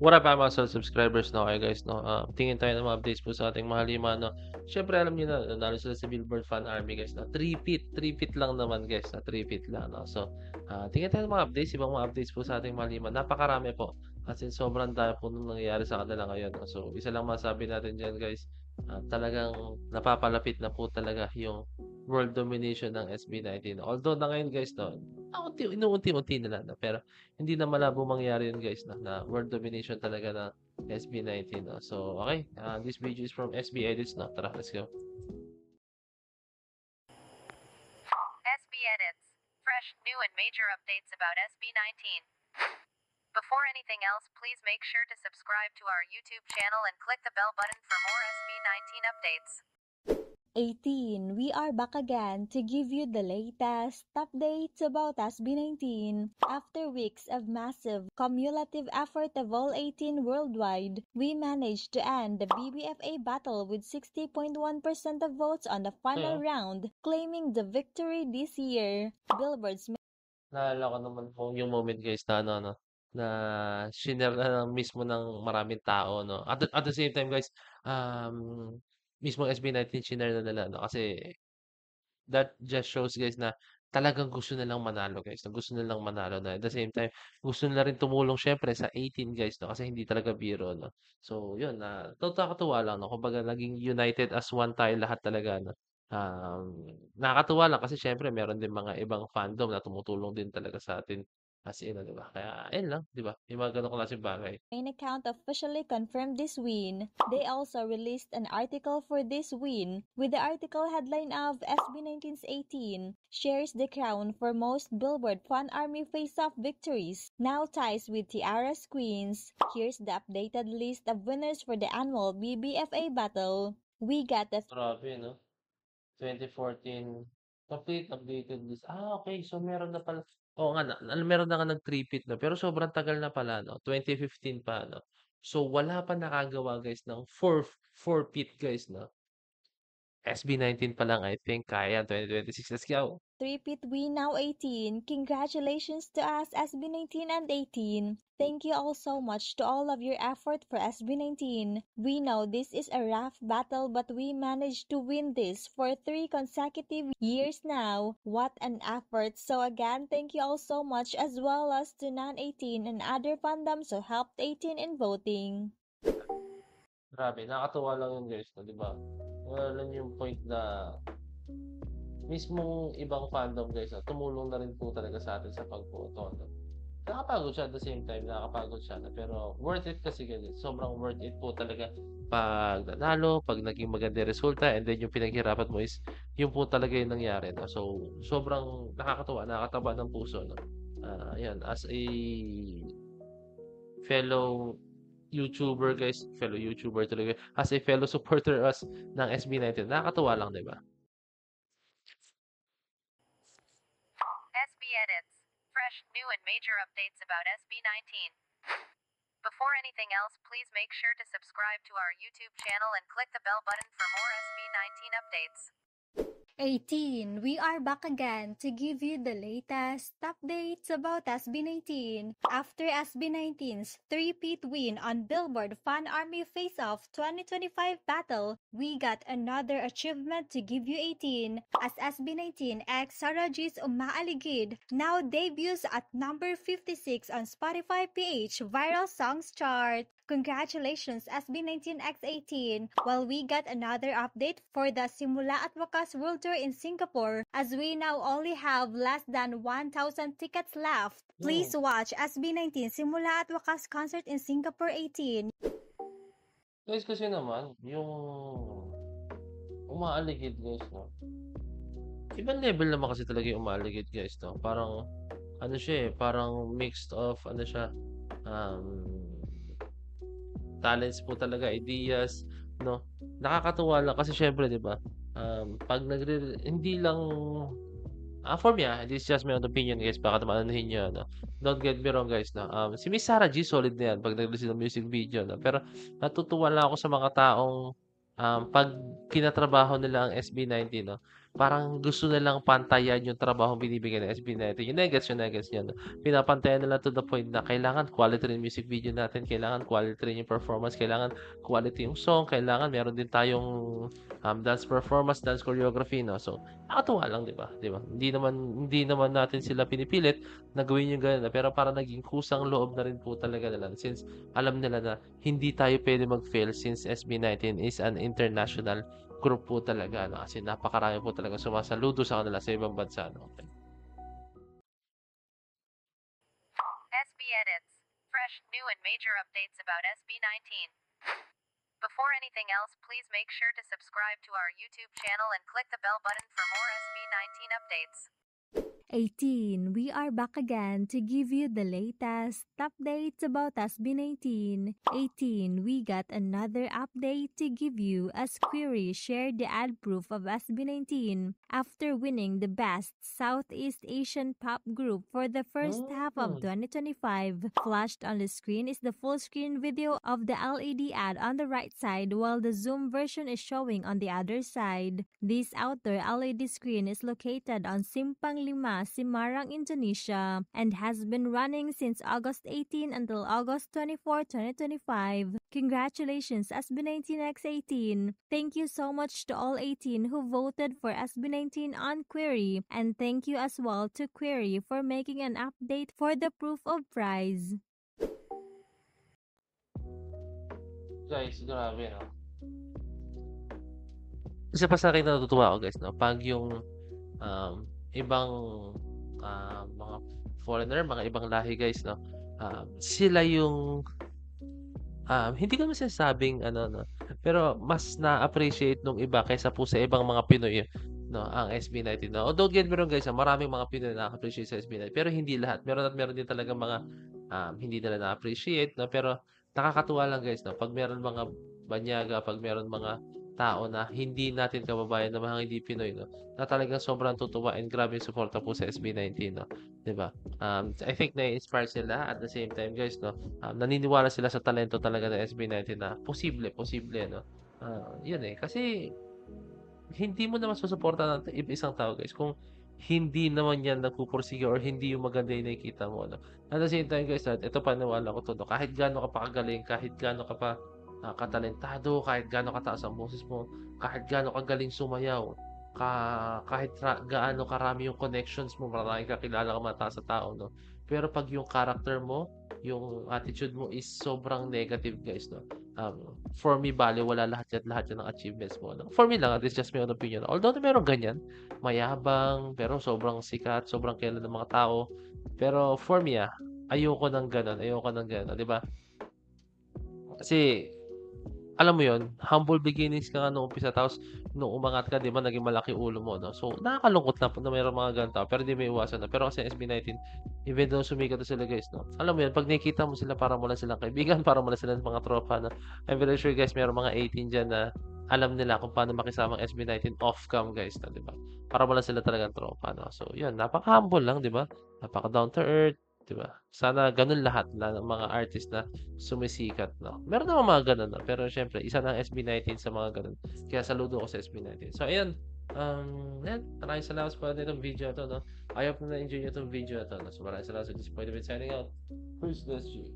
What up, mga subscribers, no? Okay, guys, no? Tingin tayo ng mga updates po sa ating mga lima, no? Siyempre, alam niyo na, nanalo sila sa Billboard Fan Army, guys, no? Three-peat lang naman, guys, na three-peat lang, no? So, tingin tayo ng mga updates, ibang mga updates po sa ating mga lima. Napakarami po. Kasi sobrang dami po nung nangyayari sa kanila ngayon, no? So, isa lang masabi natin dyan, guys. Talagang napapalapit na po talaga yung world domination ng SB19. Although na ngayon, guys, no? Inuunti-unti nila, no? Pero hindi na malabo mangyari yun, guys, na world domination talaga ng SB19, no? So, okay. This video is from SB Edits, no? Tara, let's go. SB Edits. Fresh, new, and major updates about SB19. Before anything else, please make sure to subscribe to our YouTube channel and click the bell button for more SB19 updates. 18. We are back again to give you the latest updates about SB19. After weeks of massive cumulative effort of all 18 worldwide, we managed to end the BBFA battle with 60.1% of votes on the final round, claiming the victory this year. Billboard's Naalala ko naman po yung moment, guys, na shinare na mismo ng maraming tao, no? At the same time, guys, mismo SB19 shinare na nila, no? Kasi that just shows, guys, na talagang gusto nilang manalo, guys, na gusto nilang manalo, na at the same time gusto nila rin tumulong siyempre sa 18, guys, no, kasi hindi talaga biro, no. So yun, nakakatuwa lang, no, kumbaga naging united as one tayo lahat talaga, no. Nakakatuwa lang kasi siyempre meron din mga ibang fandom na tumutulong din talaga sa atin as in, 'di ba? Kaya ayun lang, 'di ba? Yung mga gano'ng klaseng bagay. main account officially confirmed this win. They also released an article for this win, with the article headline of SB19's 18 shares the crown for most Billboard Fan Army face-off victories, now ties with Tiara's Queens. Here's the updated list of winners for the annual BBFA battle. We got the Grabe, no? 2014, complete updated list. Okay. So meron na pala, oo nga, meron na nga nag-3-peat na, pero sobrang tagal na pala, no? 2015 pa, no? So wala pa nakagawa, guys, ng 4-peat, guys, no? SB19 pa lang, I think, kaya 2026. Let's go! three-peat win now 18. Congratulations to us SB19 and 18. Thank you all so much to all of your effort for SB19. We know this is a rough battle, but we managed to win this for 3 consecutive years now. What an effort. So again, thank you all so much, as well as to non-18 and other fandoms who helped 18 in voting. Grabe, nakakatuwa lang yun, guys, no? Di ba? Wala lang yung point na mismong ibang fandom, guys, tumulong na rin po talaga sa atin sa pagboto, no? Nakakapagod siya at the same time, nakakapagod siya, no? Pero worth it kasi, guys. Sobrang worth it po talaga pag nanalo, pag naging maganda yung resulta, and then yung pinaghirapan mo is yun po talaga yung nangyari, no? So, sobrang nakakatuwa, nakakataba ng puso, no? Ayan, as a fellow YouTuber, guys, fellow YouTuber talaga, as a fellow supporter us ng SB19, nakakatuwa lang, di ba? SB Edits. Fresh, new, and major updates about SB19. Before anything else, please make sure to subscribe to our YouTube channel and click the bell button for more SB19 updates. 18. We are back again to give you the latest updates about SB19. After SB19's three-peat win on Billboard Fan Army Face-Off 2025 battle, we got another achievement to give you 18, as SB19 x Sarajis Umaaligid now debuts at number 56 on Spotify PH Viral Songs chart. Congratulations SB19X18, while we got another update for the Simula at Wakas World Tour in Singapore, as we now only have less than 1,000 tickets left. Please watch SB19 Simula at Wakas concert in Singapore 18. Guys, kasi naman, yung umaaligid, guys, no? Ibang level naman kasi talaga yung umaaligid, guys, no? Parang, ano siya parang mixed of, ano siya, talents po talaga, ideas, no? Nakakatuwa lang kasi syempre, 'di ba? Pag hindi lang for me, this is just my own opinion, guys. Baka naman anuhin niyo, no? Don't get me wrong, guys, no? Si Miss Sarah G, solid na yan pag nag-release ng music video, no? Pero natutuwa lang ako sa mga taong pag kinatrabaho nila ang SB19, no? parang gusto nilang pantayan yung trabahong binibigay ng SB19, yung negets niya 'no. Pinapantayan nila to the point na kailangan quality rin music video natin, kailangan quality rin yung performance, kailangan quality yung song, kailangan meron din tayong, dance performance, dance choreography 'no. So, nakakatuwa lang 'di ba, 'di ba? Hindi naman natin sila pinipilit na gawin yung gano'n, pero parang naging kusang loob na rin po talaga nila since alam nila na hindi tayo puwede mag-fail since SB19 is an international group po talaga 'no, as in napakarami po talagang sumasaludo sa kanila sa ibang bansa 'no. SB Edits. Fresh, new, and major updates about SB19. Before anything else, please make sure to subscribe to our YouTube channel and click the bell button for more SB19 updates. 18. We are back again to give you the latest updates about SB19. 18. We got another update to give you as Query shared the ad proof of SB19 after winning the Best Southeast Asian Pop Group for the first half of 2025. Flashed on the screen is the full screen video of the LED ad on the right side while the zoom version is showing on the other side. This outer LED screen is located on Simpang Lima, Semarang, Indonesia, and has been running since August 18 until August 24, 2025. Congratulations, SB19X18. Thank you so much to all 18 who voted for SB19 on Query, and thank you as well to Query for making an update for the proof of prize. Guys, grabe 'no. Isa pa sa'kin natutuwa ako guys 'no, 'pag yung, ibang, mga foreigner, mga ibang lahi guys 'no, sila yung, hindi ko naman sinasabing ano 'no, pero mas na-appreciate nung iba kaysa po sa ibang mga Pinoy 'no, ang SB19 'no. Don't get me wrong guys, maraming mga Pinoy na nakaka-appreciate sa SB19 pero hindi lahat. Meron at meron din talagang mga, hindi nila na-appreciate 'no, pero nakakatuwa lang guys 'no, 'pag meron mga banyaga, 'pag meron mga tao na hindi natin kababayan na mga hindi Pinoy 'no, na talagang sobrang tutuwa and grabe yung suporta po sa SB19 'no, 'di ba? I think nai-inspire sila at the same time guys 'no, naniniwala sila sa talento talaga ng SB19 na posible, posible 'no. Yun, kasi hindi mo naman susuportahan ng isang tao guys kung hindi naman yan nagpupursige or hindi yung maganda yung nakikita mo 'no. At the same time guys, ito paniniwala ko 'to 'no, kahit gaano ka pa kagaling, kahit gaano ka pa, katalentado, kahit gaano kataas ang boses mo, kahit gaano kagaling sumayaw, kahit gaano karami yung connections mo, maraming kakilala kang mataas sa tao 'no. Pero 'pag yung character mo, yung attitude mo is sobrang negative guys 'no, for me balewala lahat yan ng achievements mo 'no. For me lang, this is just my own opinion. Although merong ganyan, mayabang, pero sobrang sikat, sobrang kilala ng mga tao. Pero for me, ayoko ng gano'n, 'di ba? Kasi alam mo 'yun, humble beginnings ka nga nung umpisa tapos nung umangat ka 'di ba naging malaki ulo mo 'no. So, nakakalungkot lang na mayroong mga gano'ng tao pero 'di maiiwasan 'no. Pero kasi SB19, even though sumikat na sila guys 'no, alam mo 'yun 'pag nakikita mo sila para mo lang silang kaibigan, para mo lang silang mga tropa 'no. I'm very sure guys merong mga 18 diyan na alam nila kung paano makisama ang SB19 off cam guys 'no, 'di ba? Para mo lang sila talagang tropa 'no. So 'yun, napaka-humble lang 'di ba? Napaka down to earth, 'di ba? Sana gano'n lahat ng mga artist na sumisikat 'no. Meron namang mga gano'n 'no, pero siyempre isa ng SB19 sa mga gano'n. Kaya saludo ako sa SB19. So ayun, 'yan maraming salamat sa panonood nitong video na 'to 'no. I hope na na-enjoy niyo 'tong video na 'to 'no. So maraming salamat sa this point of it signing out. Who's this G?